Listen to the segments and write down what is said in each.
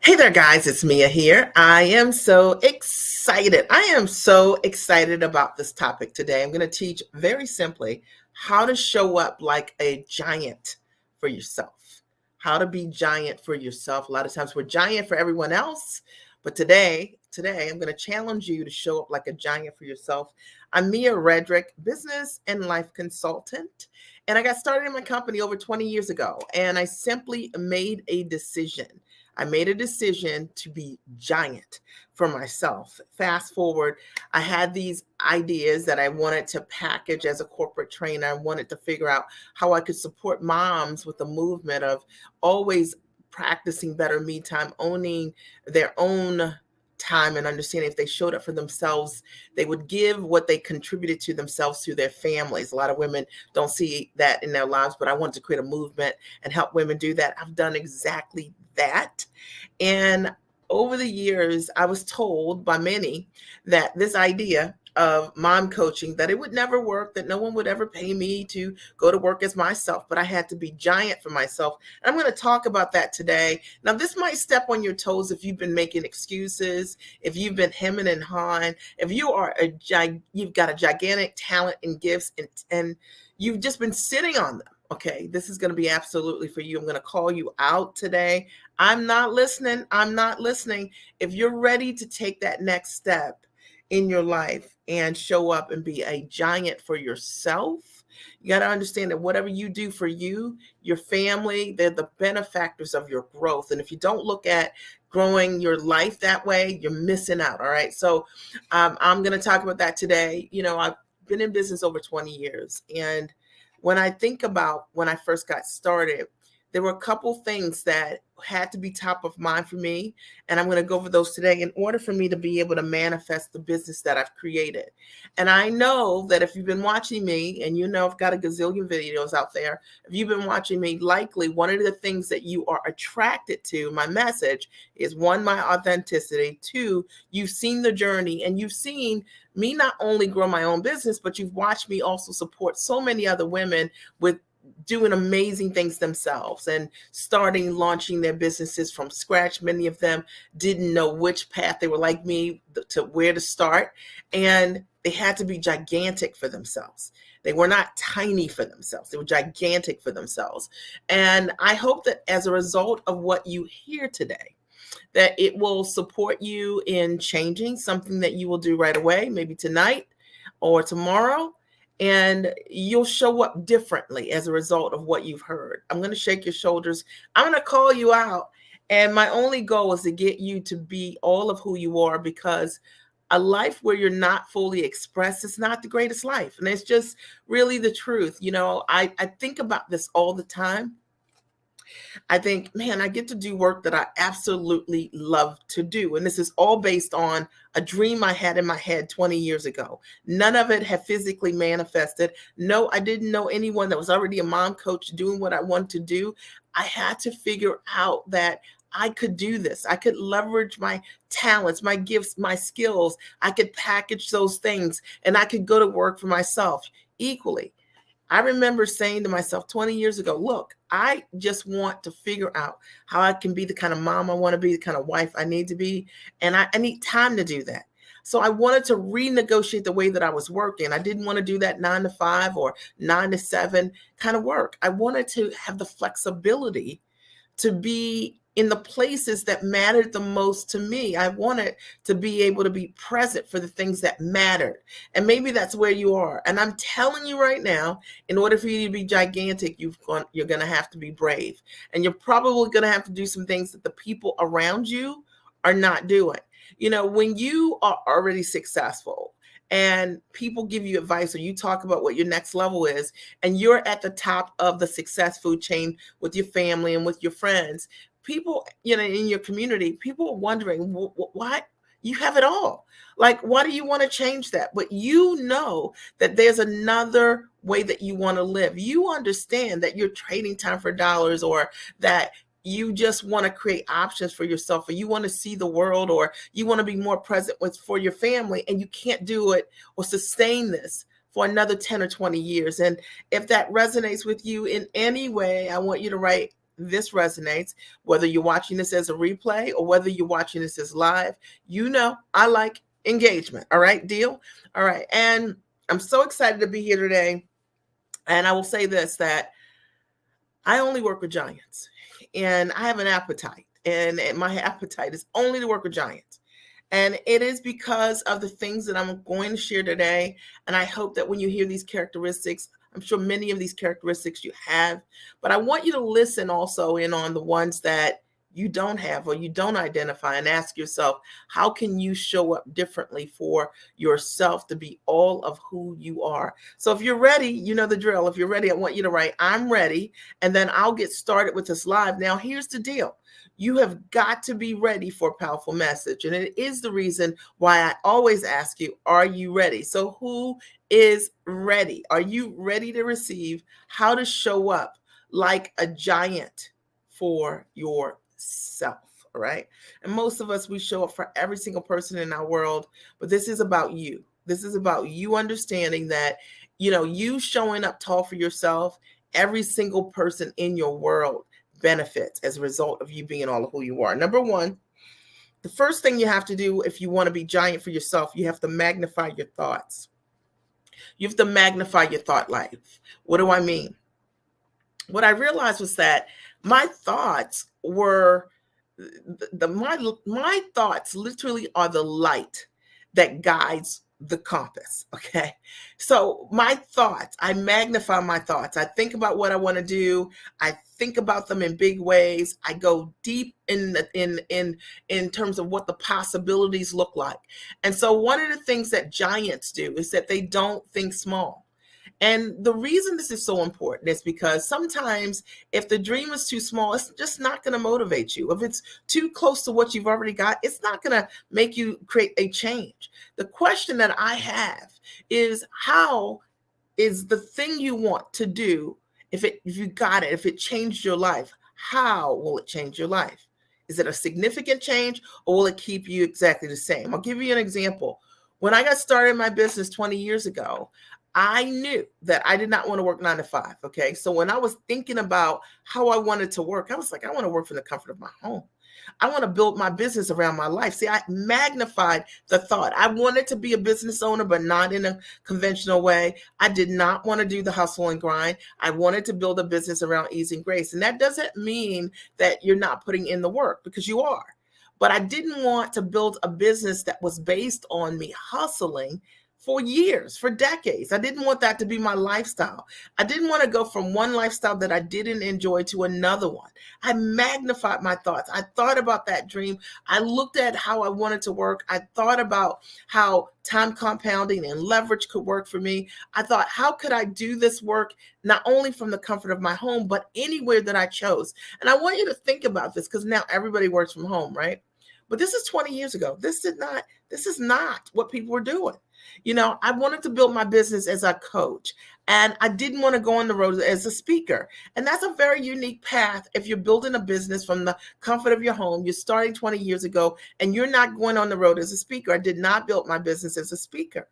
Hey there, guys. It's Mia here. I am so excited. I am so excited about this topic today. I'm going to teach very simply how to show up like a giant for yourself. How to be giant for yourself. A lot of times we're giant for everyone else, but today I'm going to challenge you to show up like a giant for yourself. I'm Mia Redrick, business and life consultant, and I got started in my company over 20 years ago, and I simply made a decision. I made a decision to be giant for myself. Fast forward, I had these ideas that I wanted to package as a corporate trainer. I wanted to figure out how I could support moms with the movement of always practicing better me time, owning their own time, and understanding if they showed up for themselves, they would give what they contributed to themselves to their families. A lot of women don't see that in their lives, but I wanted to create a movement and help women do that. I've done exactly that. And over the years, I was told by many that this idea of mom coaching, that it would never work, that no one would ever pay me to go to work as myself, but I had to be giant for myself. And I'm going to talk about that today. Now, this might step on your toes if you've been making excuses, if you've been hemming and hawing, if you are you've got a gigantic talent and gifts, and you've just been sitting on them. Okay, this is going to be absolutely for you. I'm going to call you out today. I'm not listening. I'm not listening. If you're ready to take that next step in your life and show up and be a giant for yourself, you got to understand that whatever you do for you, your family, they're the benefactors of your growth. And if you don't look at growing your life that way, you're missing out. All right. So I'm going to talk about that today. I've been in business over 20 years. And when I think about when I first got started, there were a couple things that had to be top of mind for me. And I'm going to go over those today in order for me to be able to manifest the business that I've created. And I know that if you've been watching me, and I've got a gazillion videos out there, if you've been watching me, likely one of the things that you are attracted to, my message, is one, my authenticity. Two, you've seen the journey, and you've seen me not only grow my own business, but you've watched me also support so many other women with doing amazing things themselves and launching their businesses from scratch. Many of them didn't know which path. They were like me, to where to start, and they had to be gigantic for themselves. They were not tiny for themselves. They were gigantic for themselves. And I hope that as a result of what you hear today, that it will support you in changing something that you will do right away, maybe tonight or tomorrow, and you'll show up differently as a result of what you've heard. I'm going to shake your shoulders. I'm going to call you out. And my only goal is to get you to be all of who you are, because a life where you're not fully expressed is not the greatest life. And it's just really the truth. I think about this all the time. I think, man, I get to do work that I absolutely love to do. And this is all based on a dream I had in my head 20 years ago. None of it had physically manifested. No, I didn't know anyone that was already a mom coach doing what I wanted to do. I had to figure out that I could do this. I could leverage my talents, my gifts, my skills. I could package those things, and I could go to work for myself equally. I remember saying to myself 20 years ago, look, I just want to figure out how I can be the kind of mom I want to be, the kind of wife I need to be. And I need time to do that. So I wanted to renegotiate the way that I was working. I didn't want to do that 9 to 5 or 9 to 7 kind of work. I wanted to have the flexibility to be in the places that mattered the most to me. I wanted to be able to be present for the things that mattered. And maybe that's where you are. And I'm telling you right now, in order for you to be gigantic, you're going to have to be brave. And you're probably going to have to do some things that the people around you are not doing. When you are already successful and people give you advice, or you talk about what your next level is, and you're at the top of the success food chain with your family and with your friends, people, in your community, people are wondering, why you have it all? Like, why do you want to change that? But you know that there's another way that you want to live. You understand that you're trading time for dollars, or that you just want to create options for yourself, or you want to see the world, or you want to be more present for your family, and you can't do it or sustain this for another 10 or 20 years. And if that resonates with you in any way, I want you to write this resonates, whether you're watching this as a replay or whether you're watching this as live, I like engagement. All right, deal? All right. And I'm so excited to be here today. And I will say this, that I only work with giants and I have an appetite, and my appetite is only to work with giants. And it is because of the things that I'm going to share today. And I hope that when you hear these characteristics, I'm sure many of these characteristics you have, but I want you to listen also in on the ones that you don't have or you don't identify, and ask yourself, how can you show up differently for yourself to be all of who you are? So if you're ready, you know the drill. If you're ready, I want you to write, I'm ready, and then I'll get started with this live. Now, here's the deal. You have got to be ready for a powerful message. And it is the reason why I always ask you, are you ready? So who is ready? Are you ready to receive how to show up like a giant for yourself? All right. And most of us, we show up for every single person in our world, but this is about you. This is about you understanding that, you showing up tall for yourself, every single person in your world benefits as a result of you being all of who you are. Number one, the first thing you have to do if you want to be giant for yourself, you have to magnify your thoughts. You have to magnify your thought life. What do I mean? What I realized was that my thoughts were my thoughts literally are the light that guides the compass. Okay. So my thoughts, I magnify my thoughts. I think about what I want to do. I think about them in big ways. I go deep in terms of what the possibilities look like. And so one of the things that giants do is that they don't think small. And the reason this is so important is because sometimes if the dream is too small, it's just not going to motivate you. If it's too close to what you've already got, it's not going to make you create a change. The question that I have is, how is the thing you want to do, if you got it, if it changed your life, how will it change your life? Is it a significant change, or will it keep you exactly the same? I'll give you an example. When I got started in my business 20 years ago, I knew that I did not want to work 9 to 5. Okay. So when I was thinking about how I wanted to work, I was like, I want to work from the comfort of my home. I want to build my business around my life. See, I magnified the thought. I wanted to be a business owner, but not in a conventional way. I did not want to do the hustle and grind. I wanted to build a business around ease and grace. And that doesn't mean that you're not putting in the work, because you are. But I didn't want to build a business that was based on me hustling for years, for decades. I didn't want that to be my lifestyle. I didn't want to go from one lifestyle that I didn't enjoy to another one. I magnified my thoughts. I thought about that dream. I looked at how I wanted to work. I thought about how time compounding and leverage could work for me. I thought, how could I do this work not only from the comfort of my home, but anywhere that I chose? And I want you to think about this, because now everybody works from home, right? But this is 20 years ago. This is not what people were doing. I wanted to build my business as a coach, and I didn't want to go on the road as a speaker. And that's a very unique path. If you're building a business from the comfort of your home, you're starting 20 years ago, and you're not going on the road as a speaker. I did not build my business as a speaker,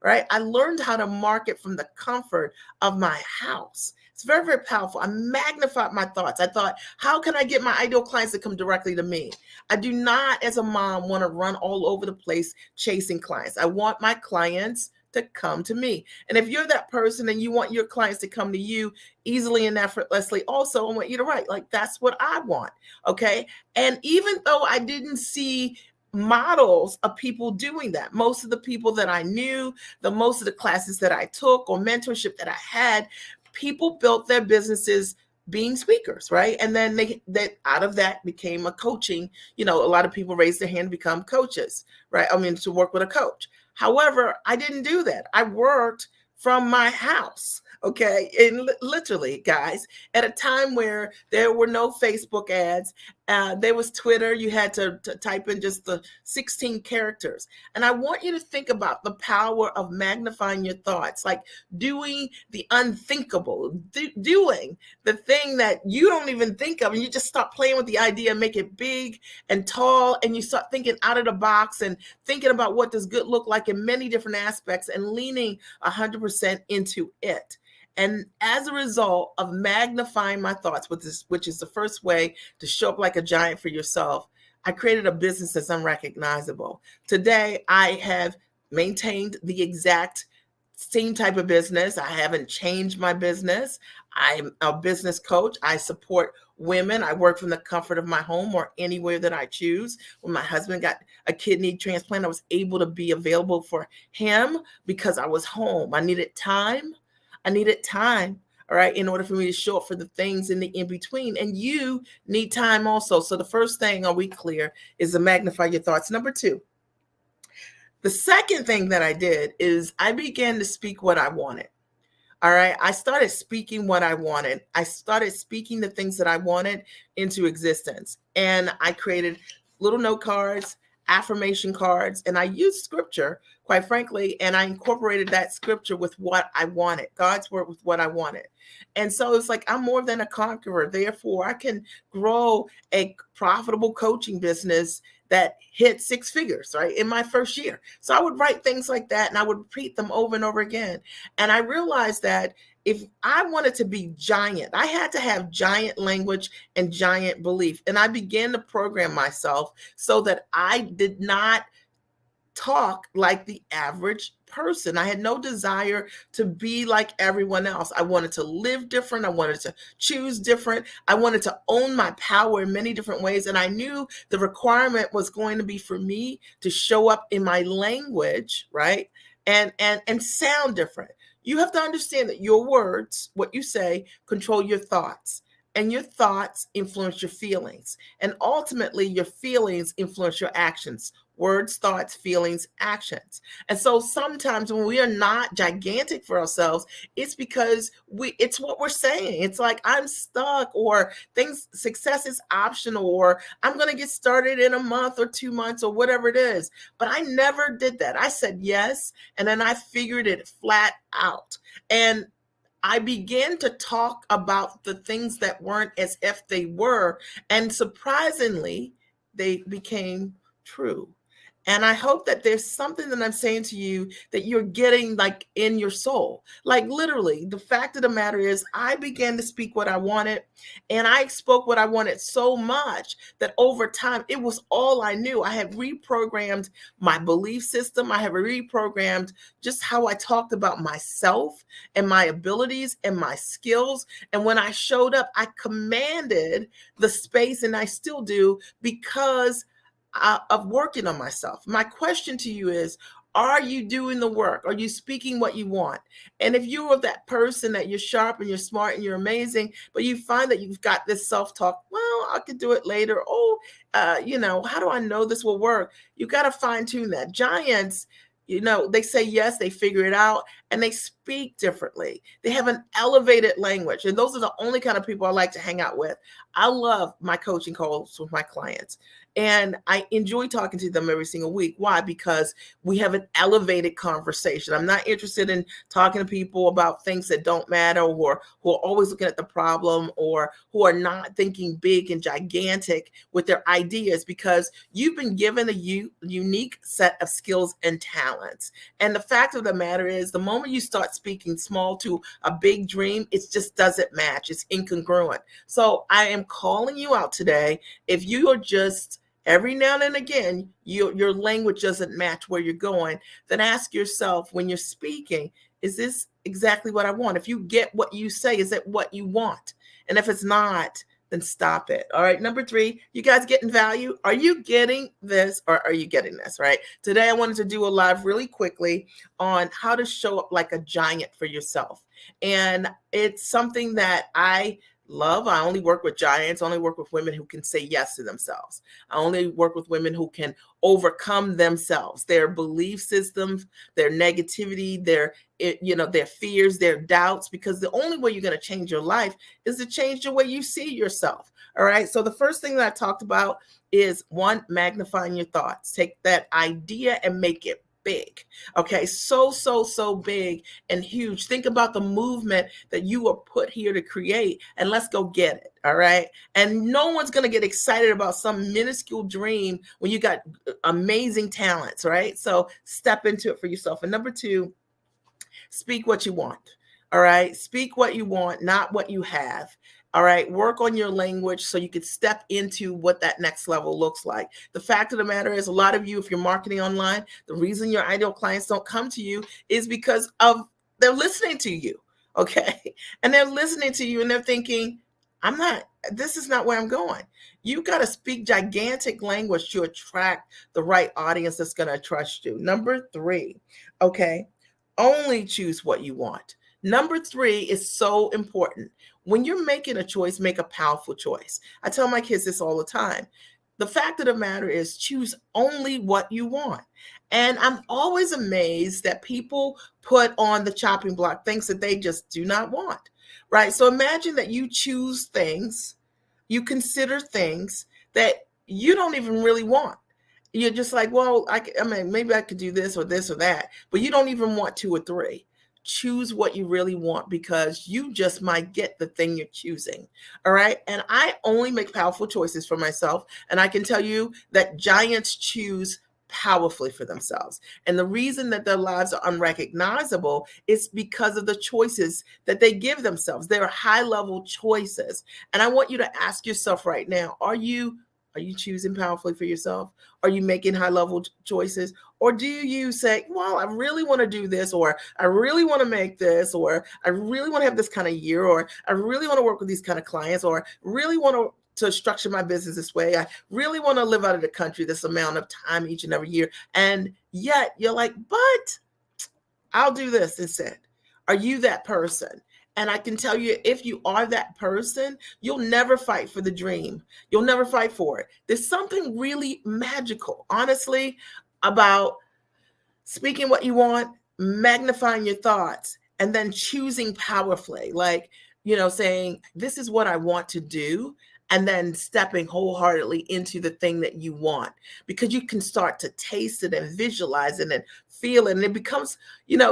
right? I learned how to market from the comfort of my house. It's very, very powerful. I magnified my thoughts. I thought, how can I get my ideal clients to come directly to me? I do not, as a mom, want to run all over the place chasing clients. I want my clients to come to me. And if you're that person and you want your clients to come to you easily and effortlessly, also, I want you to write, like, that's what I want. Okay. And even though I didn't see models of people doing that, most of the people that I knew, most of the classes that I took or mentorship that I had, people built their businesses being speakers, right? And then that out of that became a coaching. A lot of people raise their hand to become coaches, right? I mean, to work with a coach. However, I didn't do that. I worked from my house. Okay. And literally, guys, at a time where there were no Facebook ads, there was Twitter. You had to type in just the 16 characters. And I want you to think about the power of magnifying your thoughts, like doing the unthinkable, doing the thing that you don't even think of. And you just start playing with the idea, make it big and tall. And you start thinking out of the box and thinking about what does good look like in many different aspects and leaning 100% into it. And as a result of magnifying my thoughts, which is the first way to show up like a giant for yourself, I created a business that's unrecognizable. Today, I have maintained the exact same type of business. I haven't changed my business. I'm a business coach. I support women. I work from the comfort of my home or anywhere that I choose. When my husband got a kidney transplant, I was able to be available for him because I was home. I needed time. I needed time. All right, in order for me to show up for the things in the in between. And you need time also. So the first thing, are we clear, is to magnify your thoughts. Number two, the second thing that I did is I began to speak what I wanted. All right. I started speaking what I wanted. I started speaking the things that I wanted into existence. And I created little note cards, affirmation cards, and I used scripture, quite frankly, and I incorporated that scripture with what I wanted, God's word with what I wanted. And so it's like, I'm more than a conqueror. Therefore, I can grow a profitable coaching business that hit six figures, right, in my first year. So I would write things like that and I would repeat them over and over again. And I realized that if I wanted to be giant, I had to have giant language and giant belief. And I began to program myself so that I did not talk like the average person. I had no desire to be like everyone else. I wanted to live different. I wanted to choose different. I wanted to own my power in many different ways. And I knew the requirement was going to be for me to show up in my language, right? And sound different. You have to understand that your words, what you say, control your thoughts. And your thoughts influence your feelings. And ultimately, your feelings influence your actions. Words, thoughts, feelings, actions. And so sometimes when we are not gigantic for ourselves, it's because it's what we're saying. It's like, I'm stuck, or success is optional, or I'm going to get started in a month or 2 months, or whatever it is. But I never did that. I said yes. And then I figured it flat out. And I began to talk about the things that weren't as if they were. And surprisingly, they became true. And I hope that there's something that I'm saying to you that you're getting like in your soul. Like literally, the fact of the matter is, I began to speak what I wanted, and I spoke what I wanted so much that over time, it was all I knew. I had reprogrammed my belief system. I have reprogrammed just how I talked about myself and my abilities and my skills. And when I showed up, I commanded the space, and I still do, because of working on myself. My question to you is, are you doing the work? Are you speaking what you want? And if you're that person that you're sharp and you're smart and you're amazing, but you find that you've got this self-talk, well, I could do it later. Oh, how do I know this will work? You got to fine tune that. Giants, they say yes, they figure it out, and they speak differently. They have an elevated language. And those are the only kind of people I like to hang out with. I love my coaching calls with my clients. And I enjoy talking to them every single week. Why? Because we have an elevated conversation. I'm not interested in talking to people about things that don't matter, or who are always looking at the problem, or who are not thinking big and gigantic with their ideas, because you've been given a unique set of skills and talents. And the fact of the matter is, the moment you start speaking small to a big dream, it just doesn't match. It's incongruent. So I am calling you out today. If you are just every now and again, your language doesn't match where you're going, then ask yourself when you're speaking, is this exactly what I want? If you get what you say, is it what you want? And if it's not, then stop it. All right. Number three, you guys getting value? Are you getting this, or are you getting this? Right. Today, I wanted to do a live really quickly on how to show up like a giant for yourself. And it's something that I love. I only work with giants. I only work with women who can say yes to themselves. I only work with women who can overcome themselves, their belief systems, their negativity, their fears, their doubts, because the only way you're going to change your life is to change the way you see yourself. All right. So the first thing that I talked about is, one, magnifying your thoughts. Take that idea and make it big. Okay. So big and huge. Think about the movement that you were put here to create, and let's go get it. All right. And no one's going to get excited about some minuscule dream when you got amazing talents. Right. So step into it for yourself. And number two, speak what you want. All right. Speak what you want, not what you have. All right. Work on your language so you can step into what that next level looks like. The fact of the matter is, a lot of you, if you're marketing online, the reason your ideal clients don't come to you is because of they're listening to you. Okay. And they're listening to you and they're thinking, this is not where I'm going. You got to speak gigantic language to attract the right audience that's going to trust you. Number three, okay, only choose what you want. Number three is so important. When you're making a choice, make a powerful choice. I tell my kids this all the time. The fact of the matter is, choose only what you want. And I'm always amazed that people put on the chopping block things that they just do not want, right? So imagine that you choose things, you consider things that you don't even really want. You're just like, well, I mean, maybe I could do this or this or that, but you don't even want two or three. Choose what you really want because you just might get the thing you're choosing. All right. And I only make powerful choices for myself. And I can tell you that giants choose powerfully for themselves. And the reason that their lives are unrecognizable is because of the choices that they give themselves. They're high level choices. And I want you to ask yourself right now, are you choosing powerfully for yourself? Are you making high level choices? Or do you say, well, I really want to do this, or I really want to make this, or I really want to have this kind of year, or I really want to work with these kind of clients, or really want to structure my business this way. I really want to live out of the country this amount of time each and every year. And yet you're like, but I'll do this instead. Are you that person? And I can tell you, if you are that person, you'll never fight for the dream. You'll never fight for it. There's something really magical, honestly, about speaking what you want, magnifying your thoughts, and then choosing powerfully. Like, saying, this is what I want to do. And then stepping wholeheartedly into the thing that you want, because you can start to taste it and visualize it and feel it. And it becomes,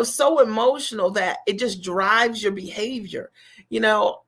so emotional that it just drives your behavior.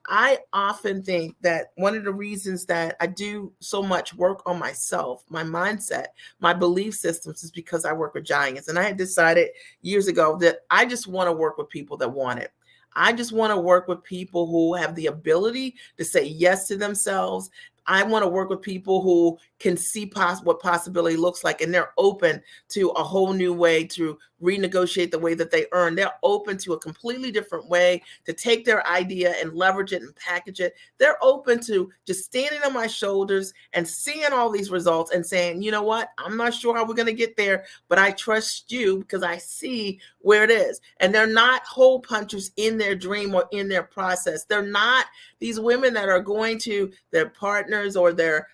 I often think that one of the reasons that I do so much work on myself, my mindset, my belief systems, is because I work with giants. And I had decided years ago that I just want to work with people that want it. I just want to work with people who have the ability to say yes to themselves. I want to work with people who can see what possibility looks like, and they're open to a whole new way to renegotiate the way that they earn. They're open to a completely different way to take their idea and leverage it and package it. They're open to just standing on my shoulders and seeing all these results and saying, you know what, I'm not sure how we're going to get there, but I trust you because I see where it is. And they're not hole punchers in their dream or in their process. They're not these women that are going to their partners or their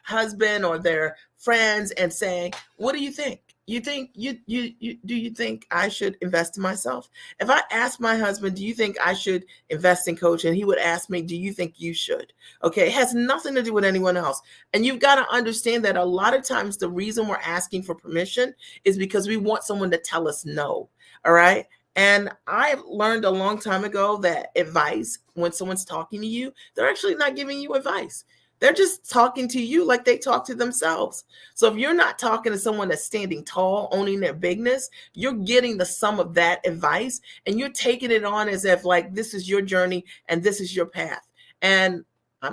husband or their friends and saying, what do you think? Do you think I should invest in myself? If I asked my husband, do you think I should invest in coaching? He would ask me, do you think you should? Okay. It has nothing to do with anyone else. And you've got to understand that a lot of times the reason we're asking for permission is because we want someone to tell us no. All right. And I learned a long time ago that advice, when someone's talking to you, they're actually not giving you advice. They're just talking to you like they talk to themselves. So if you're not talking to someone that's standing tall, owning their bigness, you're getting the sum of that advice and you're taking it on as if like this is your journey and this is your path. And I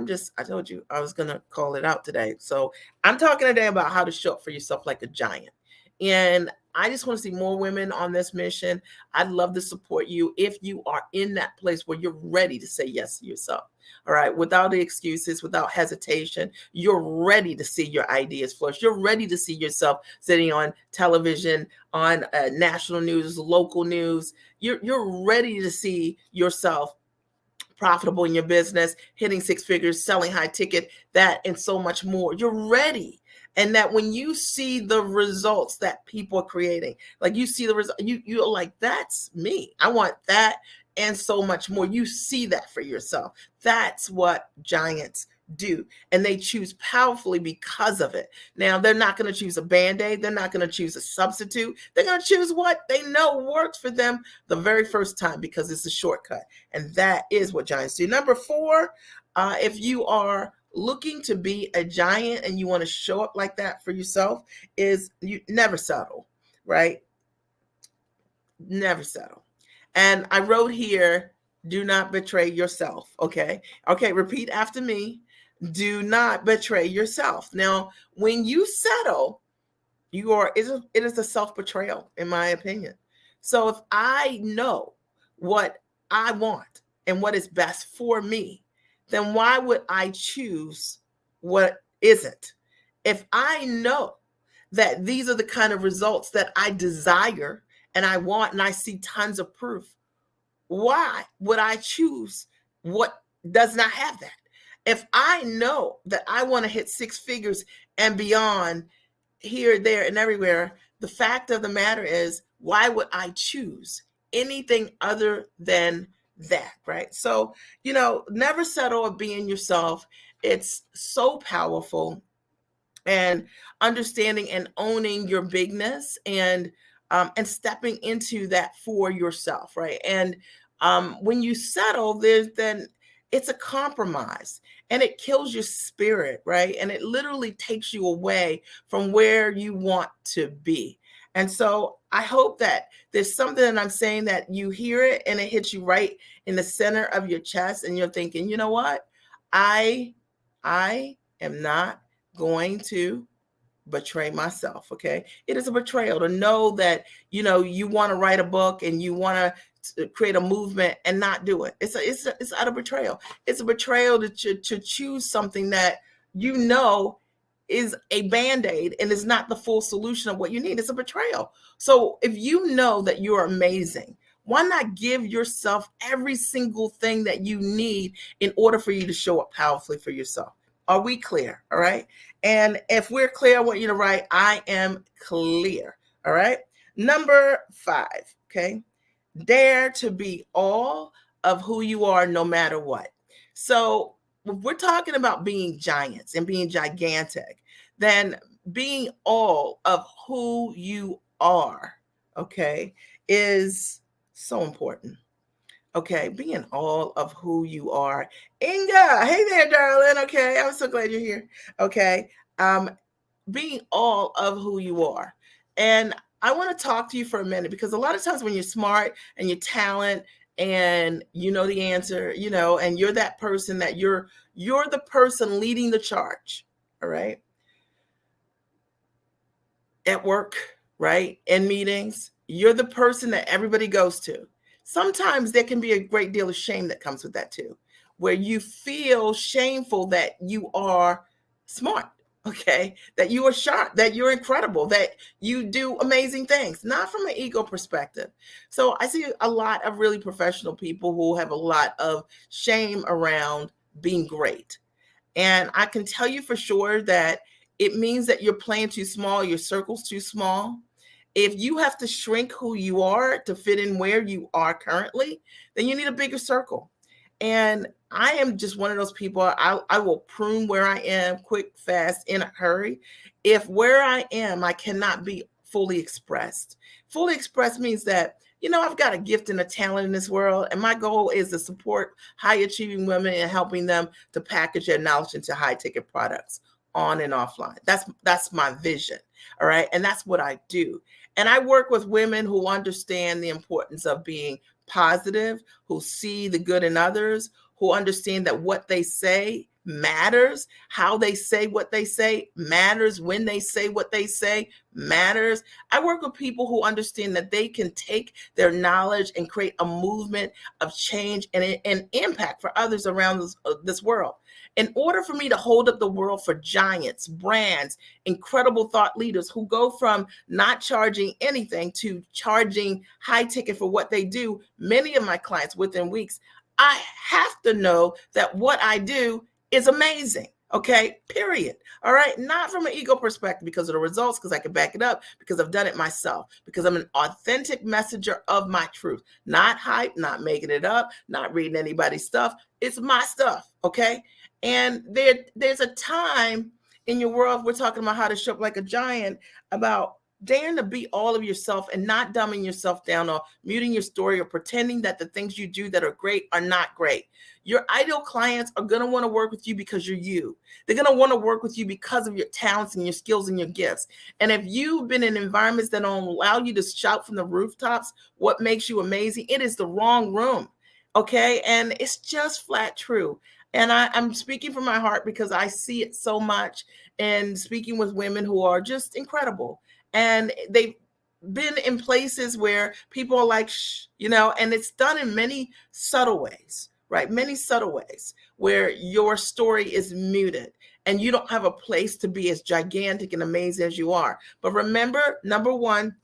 told you I was going to call it out today. So I'm talking today about how to show up for yourself like a giant. And I just want to see more women on this mission. I'd love to support you if you are in that place where you're ready to say yes to yourself. All right, without the excuses, without hesitation, you're ready to see your ideas flourish. You're ready to see yourself sitting on television, on national news, local news. You're ready to see yourself profitable in your business, hitting six figures, selling high ticket, that and so much more. You're ready. And that when you see the results that people are creating, like you see the result, you're like, that's me. I want that and so much more. You see that for yourself. That's what giants do. And they choose powerfully because of it. Now, they're not going to choose a Band-Aid. They're not going to choose a substitute. They're going to choose what they know works for them the very first time because it's a shortcut. And that is what giants do. Number 4, if you are looking to be a giant and you want to show up like that for yourself, is you never settle, right? Never settle. And I wrote here, do not betray yourself. Okay. Okay. Repeat after me. Do not betray yourself. Now, when you settle, it is a self-betrayal, in my opinion. So if I know what I want and what is best for me, then why would I choose what isn't? If I know that these are the kind of results that I desire and I want, and I see tons of proof, why would I choose what does not have that? If I know that I want to hit six figures and beyond, here, there, and everywhere, the fact of the matter is, why would I choose anything other than that, right? So, never settle of being yourself. It's so powerful, and understanding and owning your bigness, and stepping into that for yourself, right? And when you settle, then it's a compromise, and it kills your spirit, right? And it literally takes you away from where you want to be. And so I hope that there's something that I'm saying that you hear it and it hits you right in the center of your chest, and you're thinking, you know what? I am not going to betray myself. Okay. It is a betrayal to know that, you want to write a book and you want to create a movement and not do it. It's out of betrayal. It's a betrayal to choose something that is a band-aid and is not the full solution of what you need. It's a betrayal. So if you know that you're amazing, why not give yourself every single thing that you need in order for you to show up powerfully for yourself? Are we clear? All right. And if we're clear, I want you to write, I am clear. All right. Number 5. Okay. Dare to be all of who you are, no matter what. So if we're talking about being giants and being gigantic, then being all of who you are, okay, is so important. Okay, being all of who you are. Inga, hey there, darling. Okay, I'm so glad you're here. Okay, um, being all of who you are. And I want to talk to you for a minute, because a lot of times when you're smart and you're talent and you know the answer, and you're that person that you're the person leading the charge. All right. At work, right? In meetings, you're the person that everybody goes to. Sometimes there can be a great deal of shame that comes with that too, where you feel shameful that you are smart, okay? That you are sharp, that you're incredible, that you do amazing things, not from an ego perspective. So I see a lot of really professional people who have a lot of shame around being great. And I can tell you for sure that it means that you're playing too small, your circle's too small. If you have to shrink who you are to fit in where you are currently, then you need a bigger circle. And I am just one of those people. I will prune where I am quick, fast, in a hurry. If where I am, I cannot be fully expressed. Fully expressed means that, I've got a gift and a talent in this world. And my goal is to support high achieving women and helping them to package their knowledge into high ticket products on and offline. That's my vision. All right. And that's what I do. And I work with women who understand the importance of being positive, who see the good in others, who understand that what they say matters, how they say what they say matters, when they say what they say matters. I work with people who understand that they can take their knowledge and create a movement of change and impact for others around this world. In order for me to hold up the world for giants, brands, incredible thought leaders who go from not charging anything to charging high ticket for what they do, many of my clients within weeks, I have to know that what I do is amazing. Okay, period. All right, not from an ego perspective because of the results, because I can back it up, because I've done it myself, because I'm an authentic messenger of my truth, not hype, not making it up, not reading anybody's stuff. It's my stuff. Okay. And there's a time in your world, we're talking about how to show up like a giant, about daring to be all of yourself and not dumbing yourself down or muting your story or pretending that the things you do that are great are not great. Your ideal clients are going to want to work with you because you're you. They're going to want to work with you because of your talents and your skills and your gifts. And if you've been in environments that don't allow you to shout from the rooftops what makes you amazing, it is the wrong room. Okay. And it's just flat true. And I'm speaking from my heart because I see it so much and speaking with women who are just incredible. And they've been in places where people are like, shh, and it's done in many subtle ways, right? Many subtle ways where your story is muted and you don't have a place to be as gigantic and amazing as you are. But remember, number one,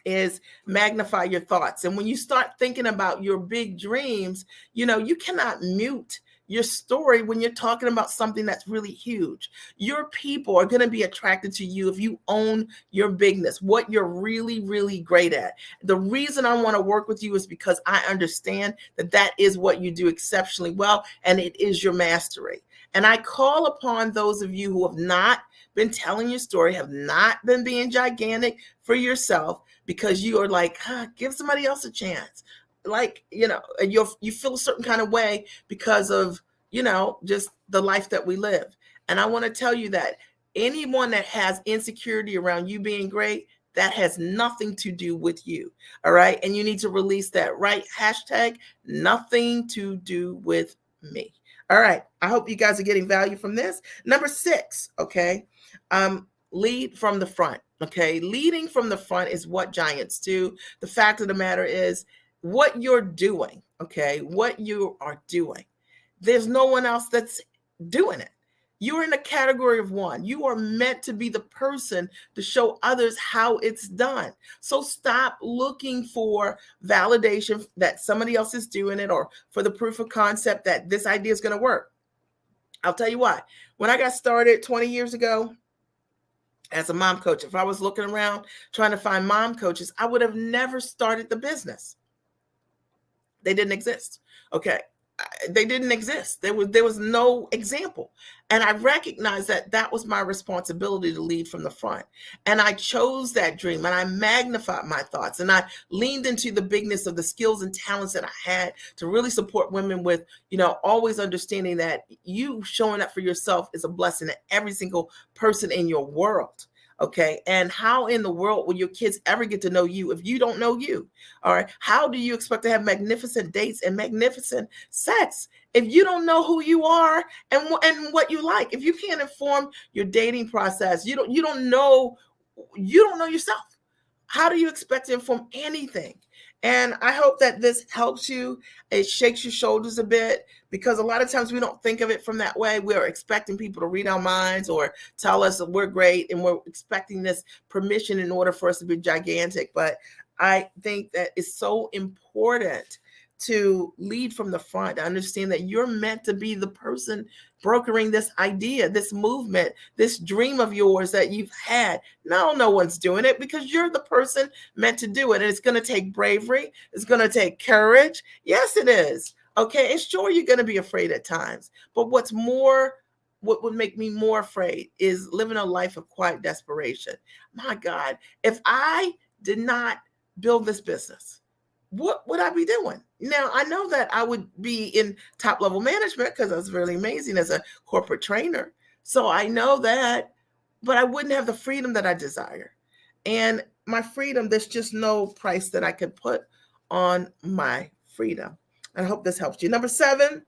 is magnify your thoughts. And when you start thinking about your big dreams, you cannot mute your story when you're talking about something that's really huge. Your people are going to be attracted to you if you own your bigness, what you're really, really great at. The reason I want to work with you is because I understand that that is what you do exceptionally well, and it is your mastery. And I call upon those of you who have not been telling your story, have not been being gigantic for yourself, because you are like, give somebody else a chance. Like, and you feel a certain kind of way because of, just the life that we live. And I want to tell you that anyone that has insecurity around you being great, that has nothing to do with you. All right. And you need to release that, right? Hashtag nothing to do with me. All right. I hope you guys are getting value from this. Number 6. Okay. Lead from the front. Okay. Leading from the front is what giants do. The fact of the matter is what you're doing. Okay. What you are doing. There's no one else that's doing it. You're in a category of one. You are meant to be the person to show others how it's done. So stop looking for validation that somebody else is doing it or for the proof of concept that this idea is going to work. I'll tell you why. When I got started 20 years ago as a mom coach, if I was looking around trying to find mom coaches, I would have never started the business. They didn't exist. Okay. They didn't exist. There was no example. And I recognized that that was my responsibility to lead from the front. And I chose that dream and I magnified my thoughts and I leaned into the bigness of the skills and talents that I had to really support women with, always understanding that you showing up for yourself is a blessing to every single person in your world. Okay. And how in the world will your kids ever get to know you if you don't know you? All right. How do you expect to have magnificent dates and magnificent sex if you don't know who you are and what you like? If you can't inform your dating process, you don't know yourself. How do you expect to inform anything? And I hope that this helps you. It shakes your shoulders a bit because a lot of times we don't think of it from that way. We're expecting people to read our minds or tell us that we're great and we're expecting this permission in order for us to be gigantic. But I think that it's so important to lead from the front, to understand that you're meant to be the person brokering this idea, this movement, this dream of yours that you've had. No one's doing it because you're the person meant to do it. And it's going to take bravery. It's going to take courage. Yes, it is. Okay. And sure, you're going to be afraid at times. But what would make me more afraid is living a life of quiet desperation. My God, if I did not build this business, what would I be doing? Now, I know that I would be in top level management because I was really amazing as a corporate trainer. So I know that, but I wouldn't have the freedom that I desire. And my freedom, there's just no price that I could put on my freedom. I hope this helps you. Number 7.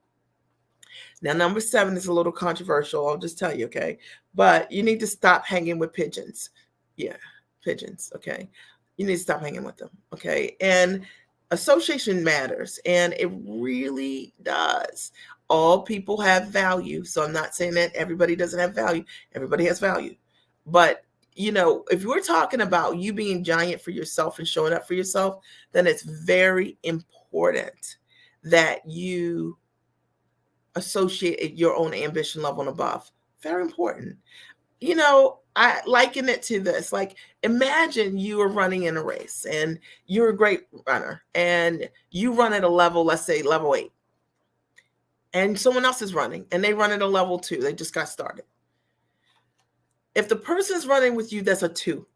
Now, number 7 is a little controversial. I'll just tell you, okay? But you need to stop hanging with pigeons. Yeah, pigeons, okay? You need to stop hanging with them, okay? And association matters, and it really does. All people have value. So I'm not saying that everybody doesn't have value. Everybody has value. But, if we're talking about you being giant for yourself and showing up for yourself, then it's very important that you associate your own ambition level and above. Very important. I liken it to this. Like, imagine you are running in a race and you're a great runner and you run at a level, let's say level 8. And someone else is running and they run at a level 2. They just got started. If the person's running with you, that's a 2.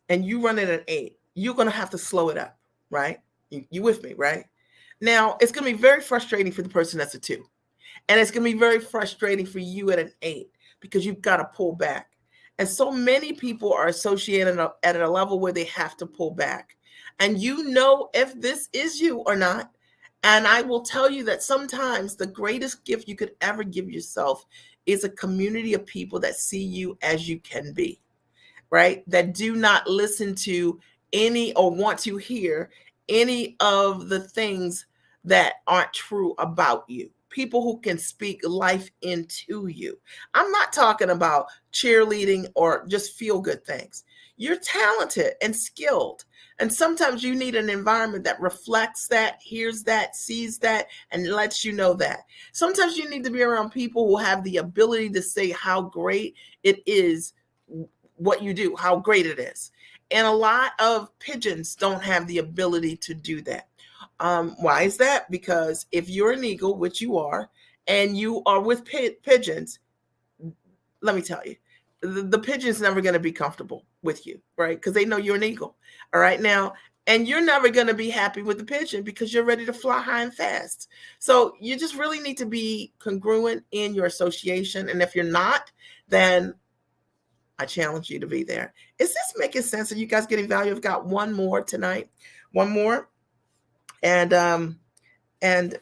and you run it at 8, you're going to have to slow it up, right? You with me, right? Now, it's going to be very frustrating for the person that's a 2. And it's going to be very frustrating for you at an 8 because you've got to pull back. And so many people are associated at a level where they have to pull back. And you know if this is you or not. And I will tell you that sometimes the greatest gift you could ever give yourself is a community of people that see you as you can be, right? That do not listen to any or want to hear any of the things that aren't true about you. People who can speak life into you. I'm not talking about cheerleading or just feel good things. You're talented and skilled. And sometimes you need an environment that reflects that, hears that, sees that, and lets you know that. Sometimes you need to be around people who have the ability to say how great it is what you do, how great it is. And a lot of pigeons don't have the ability to do that. Why is that? Because if you're an eagle, which you are, and you are with pigeons, let me tell you, the pigeon's never going to be comfortable with you, right? Because they know you're an eagle. All right. Now, and you're never going to be happy with the pigeon because you're ready to fly high and fast. So you just really need to be congruent in your association. And if you're not, then I challenge you to be there. Is this making sense? Are you guys getting value? I've got one more tonight. One more. And and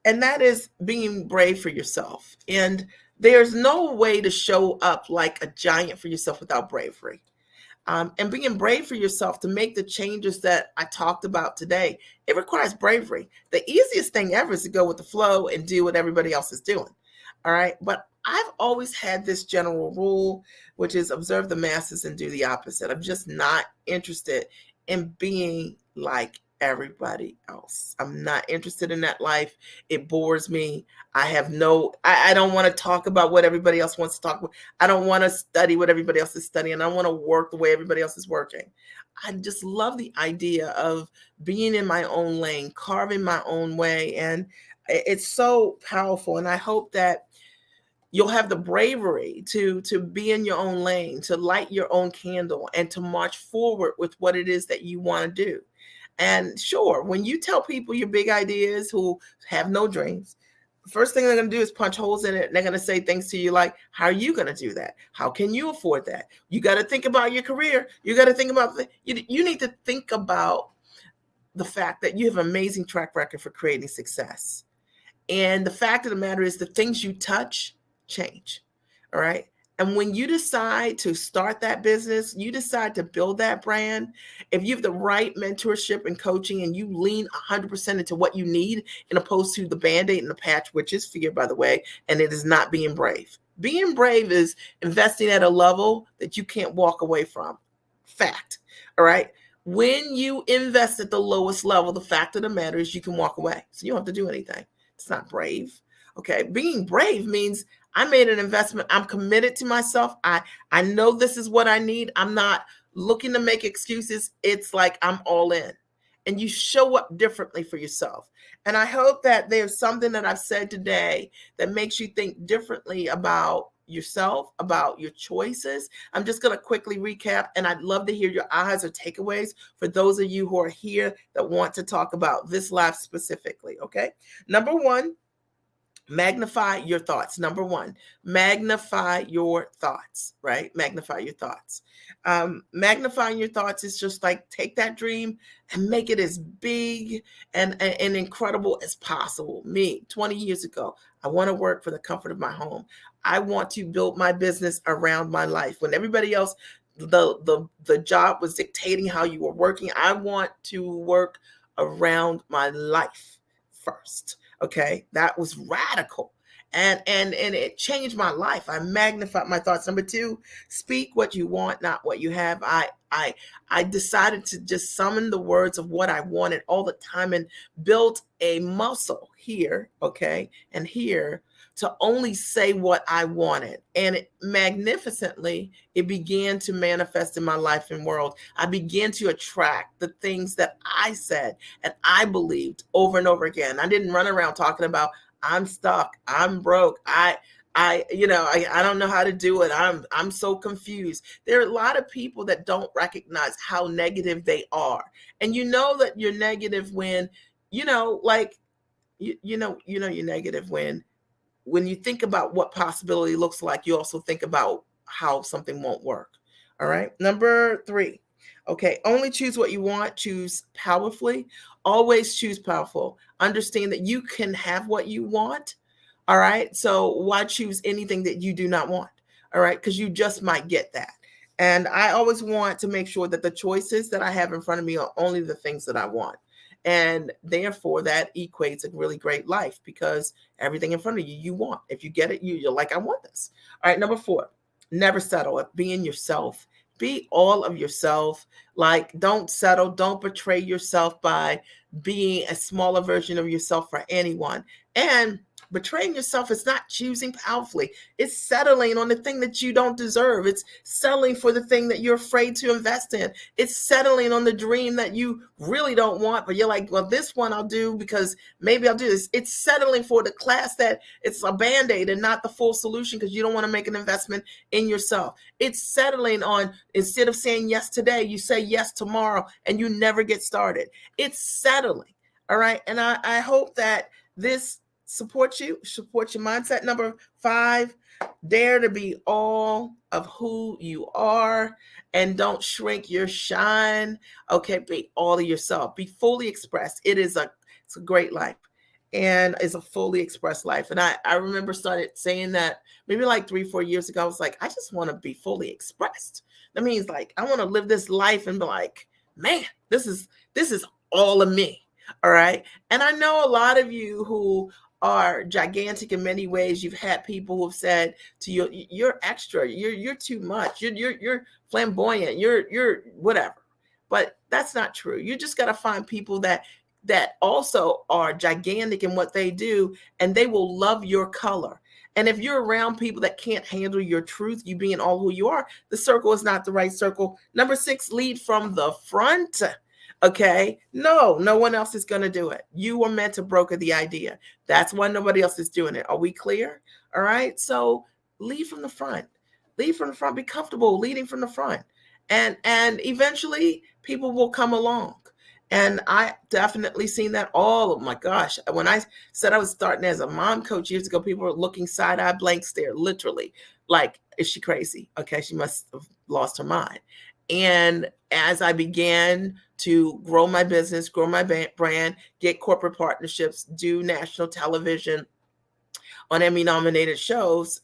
and that is being brave for yourself. And there's no way to show up like a giant for yourself without bravery. And being brave for yourself to make the changes that I talked about today, it requires bravery. The easiest thing ever is to go with the flow and do what everybody else is doing. All right. But I've always had this general rule, which is observe the masses and do the opposite. I'm just not interested in being like everybody else. I'm not interested in that life. It bores me. I don't want to talk about what everybody else wants to talk about. I don't want to study what everybody else is studying. I don't want to work the way everybody else is working. I just love the idea of being in my own lane, carving my own way. And it's so powerful. And I hope that you'll have the bravery to be in your own lane, to light your own candle, and to march forward with what it is that you want to do. And sure, when you tell people your big ideas who have no dreams, first thing they're going to do is punch holes in it. And they're going to say things to you like, how are you going to do that? How can you afford that? You got to think about your career. You got to think about you need to think about the fact that you have an amazing track record for creating success. And the fact of the matter is the things you touch change. All right. And when you decide to start that business, you decide to build that brand, if you have the right mentorship and coaching and you lean 100% into what you need, in opposed to the Band-Aid and the patch, which is fear, by the way, and it is not being brave. Being brave is investing at a level that you can't walk away from. Fact. All right. When you invest at the lowest level, the fact of the matter is you can walk away. So you don't have to do anything. It's not brave. Okay. Being brave means I made an investment. I'm committed to myself. I know this is what I need. I'm not looking to make excuses. It's like I'm all in. And you show up differently for yourself. And I hope that there's something that I've said today that makes you think differently about yourself, about your choices. I'm just going to quickly recap, and I'd love to hear your ahas or takeaways for those of you who are here that want to talk about this life specifically. Okay. Number one, magnify your thoughts. Number one, magnify your thoughts, right? Magnify your thoughts. Magnifying your thoughts is just like take that dream and make it as big and incredible as possible. Me, 20 years ago, I want to work for the comfort of my home. I want to build my business around my life. When everybody else, the job was dictating how you were working, I want to work around my life first. Okay, that was radical. And it changed my life. I magnified my thoughts. Number two, speak what you want, not what you have. I decided to just summon the words of what I wanted all the time and built a muscle here, okay, and here to only say what I wanted. And magnificently, it began to manifest in my life and world. I began to attract the things that I said and I believed over and over again. I didn't run around talking about I'm stuck, I'm broke. I don't know how to do it. I'm so confused. There are a lot of people that don't recognize how negative they are. And you know that you're negative when, like you're negative when you think about what possibility looks like, you also think about how something won't work. All right. Number three. Okay. Only choose what you want. Choose powerfully. Always choose powerful. Understand that you can have what you want. All right. So why choose anything that you do not want? All right. Because you just might get that. And I always want to make sure that the choices that I have in front of me are only the things that I want. And therefore, that equates a really great life because everything in front of you, you want. If you get it, you're like, I want this. All right, number four, never settle. Being yourself. Be all of yourself. Like, don't settle. Don't betray yourself by being a smaller version of yourself for anyone. And betraying yourself is not choosing powerfully. It's settling on the thing that you don't deserve. It's settling for the thing that you're afraid to invest in. It's settling on the dream that you really don't want, but you're like, well, this one I'll do because maybe I'll do this. It's settling for the class that it's a band-aid and not the full solution because you don't want to make an investment in yourself. It's settling on, instead of saying yes today, you say yes tomorrow and you never get started. It's settling. All right. And I hope that this support your mindset. Number five, dare to be all of who you are and don't shrink your shine. Okay, be all of yourself. Be fully expressed. It's a great life and it's a fully expressed life. And I remember started saying that maybe like 3-4 years ago. I was like, I just want to be fully expressed. That means like I want to live this life and be like, man, this is all of me. All right. And I know a lot of you who are gigantic in many ways. You've had people who have said to you, you're extra, you're too much, you're flamboyant, you're whatever. But that's not true. You just got to find people that also are gigantic in what they do, and they will love your color. And if you're around people that can't handle your truth, you being all who you are, the circle is not the right circle. Number 6, lead from the front. Okay. No one else is going to do it. You were meant to broker the idea. That's why nobody else is doing it. Are we clear? All right. So lead from the front. Lead from the front. Be comfortable leading from the front. And eventually people will come along. And I definitely seen that. Oh my gosh. When I said I was starting as a mom coach years ago, people were looking side-eye blank stare, literally. Like, is she crazy? Okay, she must have lost her mind. And as I began to grow my business, grow my brand, get corporate partnerships, do national television on Emmy-nominated shows,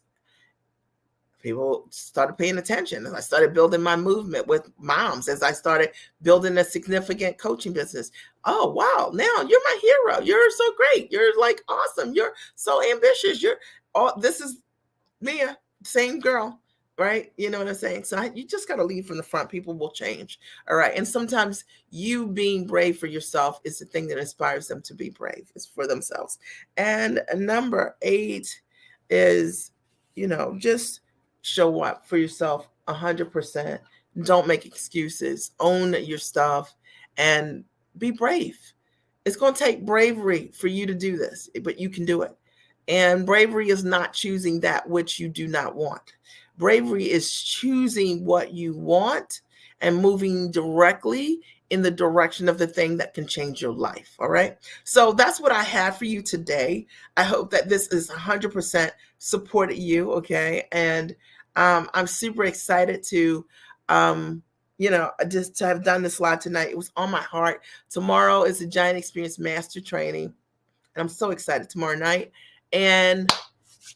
people started paying attention. As I started building my movement with moms, as I started building a significant coaching business. Oh, wow. Now you're my hero. You're so great. You're like awesome. You're so ambitious. This is Mia, same girl, right? You know what I'm saying? So you just got to lead from the front. People will change. All right. And sometimes you being brave for yourself is the thing that inspires them to be brave. It's for themselves. And number 8 is, just show up for yourself 100%. Don't make excuses. Own your stuff and be brave. It's going to take bravery for you to do this, but you can do it. And bravery is not choosing that which you do not want. Bravery is choosing what you want and moving directly in the direction of the thing that can change your life. All right. So that's what I have for you today. I hope that this is 100% supported you. Okay. And I'm super excited to, just to have done this live tonight. It was on my heart. Tomorrow is the Giant Experience Master Training. And I'm so excited tomorrow night. And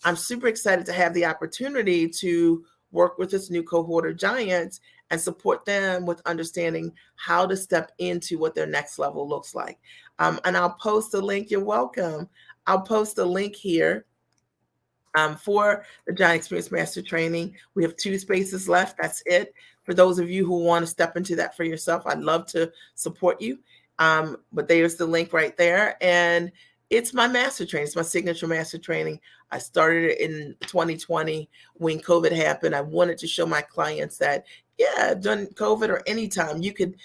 I'm super excited to have the opportunity to work with this new cohort of giants and support them with understanding how to step into what their next level looks like. And I'll post a link. You're welcome. I'll post a link here for the Giant Experience Master Training. We have 2 spaces left. That's it. For those of you who want to step into that for yourself, I'd love to support you. But there's the link right there. And it's my master training. It's my signature master training. I started it in 2020 when COVID happened. I wanted to show my clients that, during COVID or anytime, you could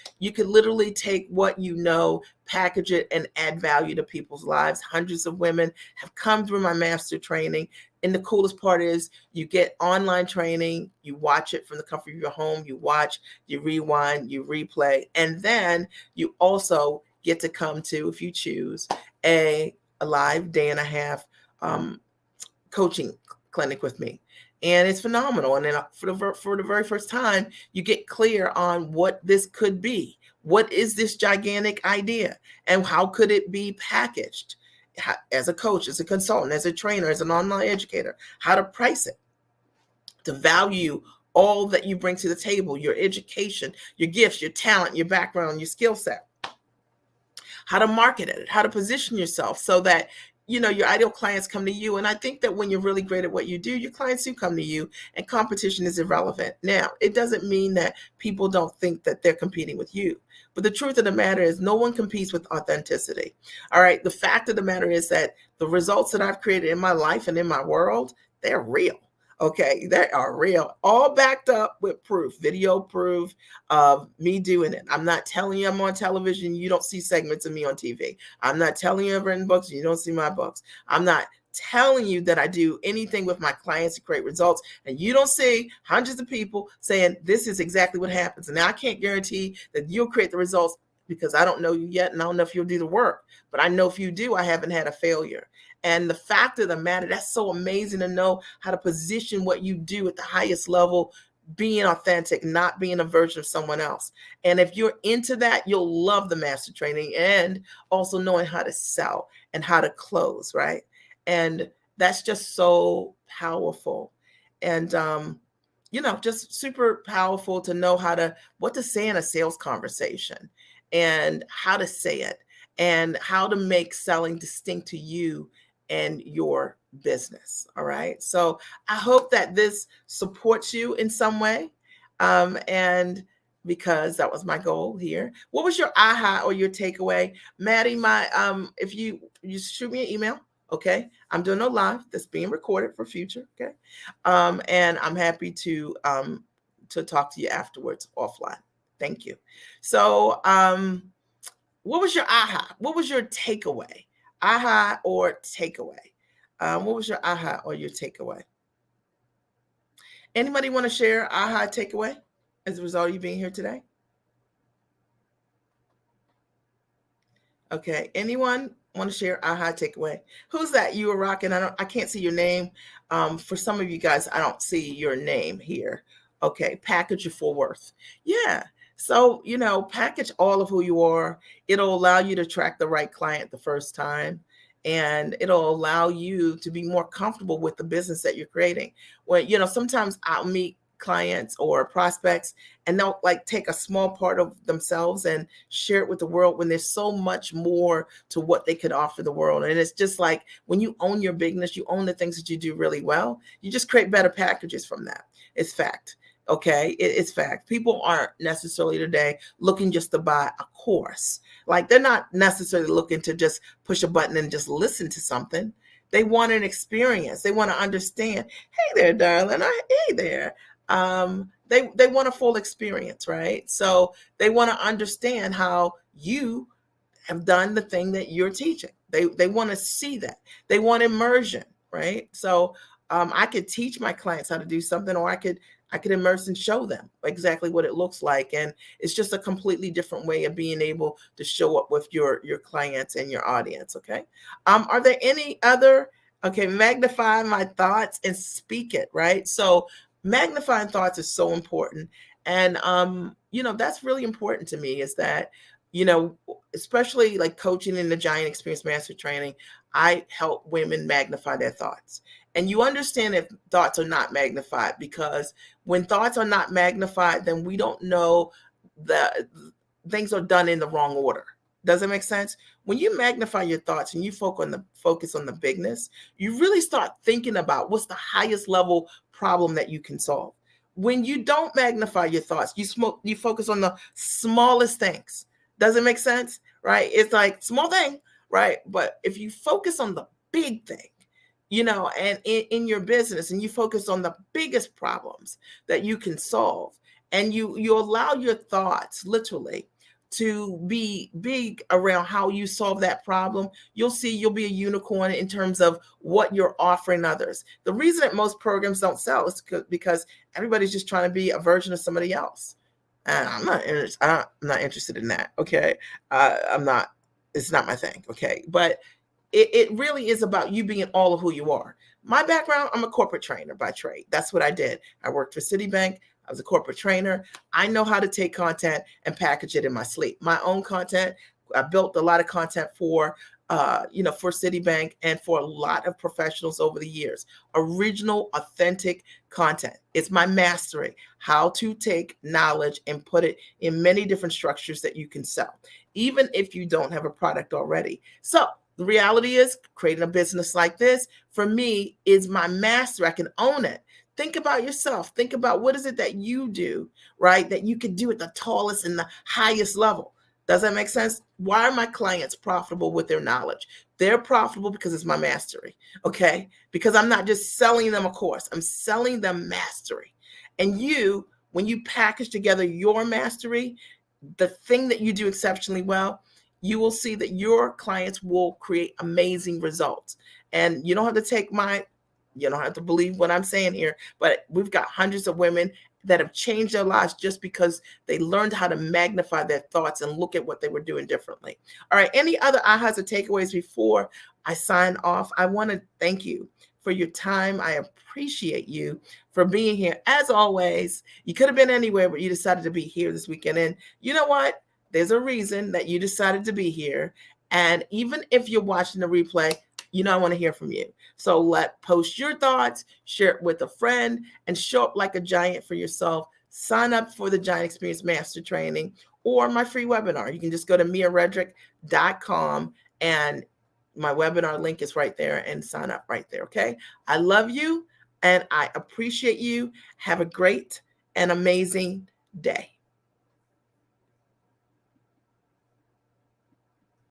literally take what you know, package it, and add value to people's lives. Hundreds of women have come through my master training And the coolest part is you get online training, you watch it from the comfort of your home, you watch, you rewind, you replay, and then you also get to come to, if you choose, a live day and a half um, coaching clinic with me. And it's phenomenal. And then for the very first time, you get clear on what this could be. What is this gigantic idea? And how could it be packaged? As a coach, as a consultant, as a trainer, as an online educator, how to price it, to value all that you bring to the table, your education, your gifts, your talent, your background, your skill set, how to market it, how to position yourself so that your ideal clients come to you. And I think that when you're really great at what you do, your clients do come to you, and competition is irrelevant. Now, it doesn't mean that people don't think that they're competing with you, but the truth of the matter is no one competes with authenticity. All right. The fact of the matter is that the results that I've created in my life and in my world, they're real. Okay, they are real, all backed up with proof, video proof of me doing it. I'm not telling you I'm on television. You don't see segments of me on TV. I'm not telling you I've written books. You don't see my books. I'm not telling you that I do anything with my clients to create results, and you don't see hundreds of people saying this is exactly what happens. And now I can't guarantee that you'll create the results because I don't know you yet, and I don't know if you'll do the work. But I know if you do, I haven't had a failure. And the fact of the matter, that's so amazing to know how to position what you do at the highest level, being authentic, not being a version of someone else. And if you're into that, you'll love the master training, and also knowing how to sell and how to close, right? And that's just so powerful. And just super powerful to know what to say in a sales conversation, and how to say it, and how to make selling distinct to you and your business. All right. So I hope that this supports you in some way. And because that was my goal here. What was your aha or your takeaway? Maddie, if you shoot me an email, okay. I'm doing a live that's being recorded for future. Okay. And I'm happy to talk to you afterwards offline. Thank you. So what was your aha? What was your takeaway? Aha or takeaway? What was your aha or your takeaway? Anybody want to share aha takeaway as a result of you being here today? Okay. Anyone want to share aha takeaway? Who's that? You were rocking. I can't see your name. For some of you guys, I don't see your name here. Okay. Package your full worth. Yeah. So, package all of who you are. It'll allow you to attract the right client the first time. And it'll allow you to be more comfortable with the business that you're creating. When, sometimes I'll meet clients or prospects, and they'll take a small part of themselves and share it with the world, when there's so much more to what they could offer the world. And it's just like when you own your business, you own the things that you do really well, you just create better packages from that. It's fact. Okay, it's fact. People aren't necessarily today looking just to buy a course. They're not necessarily looking to just push a button and just listen to something. They want an experience. They want to understand. Hey there, darling. Hey there. They want a full experience, right? So they want to understand how you have done the thing that you're teaching. They want to see that. They want immersion, right? So I could teach my clients how to do something, or I could immerse and show them exactly what it looks like. And it's just a completely different way of being able to show up with your clients and your audience. Okay. Are there any other, okay, magnify my thoughts and speak it, right? So magnifying thoughts is so important. And, that's really important to me, is that, especially like coaching in the Giant Experience Master Training, I help women magnify their thoughts. And you understand if thoughts are not magnified, because when thoughts are not magnified, then we don't know, the things are done in the wrong order. Does it make sense? When you magnify your thoughts and you focus on the bigness, you really start thinking about what's the highest level problem that you can solve. When you don't magnify your thoughts, you focus on the smallest things. Does it make sense? Right? It's like small thing, right? But if you focus on the big thing, and in your business, and you focus on the biggest problems that you can solve, and you allow your thoughts literally to be big around how you solve that problem, you'll see you'll be a unicorn in terms of what you're offering others. The reason that most programs don't sell is because everybody's just trying to be a version of somebody else. And I'm not interested in that. Okay. I'm not, it's not my thing. Okay. But it really is about you being all of who you are. My background, I'm a corporate trainer by trade. That's what I did. I worked for Citibank. I was a corporate trainer. I know how to take content and package it in my sleep. My own content, I built a lot of content for, for Citibank and for a lot of professionals over the years. Original, authentic content. It's my mastery, how to take knowledge and put it in many different structures that you can sell, even if you don't have a product already. So the reality is creating a business like this for me is my master. I can own it. Think about yourself. Think about what is it that you do, right? That you can do at the tallest and the highest level. Does that make sense? Why are my clients profitable with their knowledge? They're profitable because it's my mastery, okay? Because I'm not just selling them a course, I'm selling them mastery. And you, when you package together your mastery, the thing that you do exceptionally well, you will see that your clients will create amazing results. And you don't have to you don't have to believe what I'm saying here, but we've got hundreds of women that have changed their lives just because they learned how to magnify their thoughts and look at what they were doing differently. All right, any other ahas or takeaways before I sign off? I want to thank you for your time. I appreciate you for being here. As always, you could have been anywhere, but you decided to be here this weekend. And you know what? There's a reason that you decided to be here. And even if you're watching the replay, I want to hear from you. So post your thoughts, share it with a friend, and show up like a giant for yourself. Sign up for the Giant Experience Master Training or my free webinar. You can just go to miaredrick.com and my webinar link is right there and sign up right there. Okay. I love you and I appreciate you. Have a great and amazing day.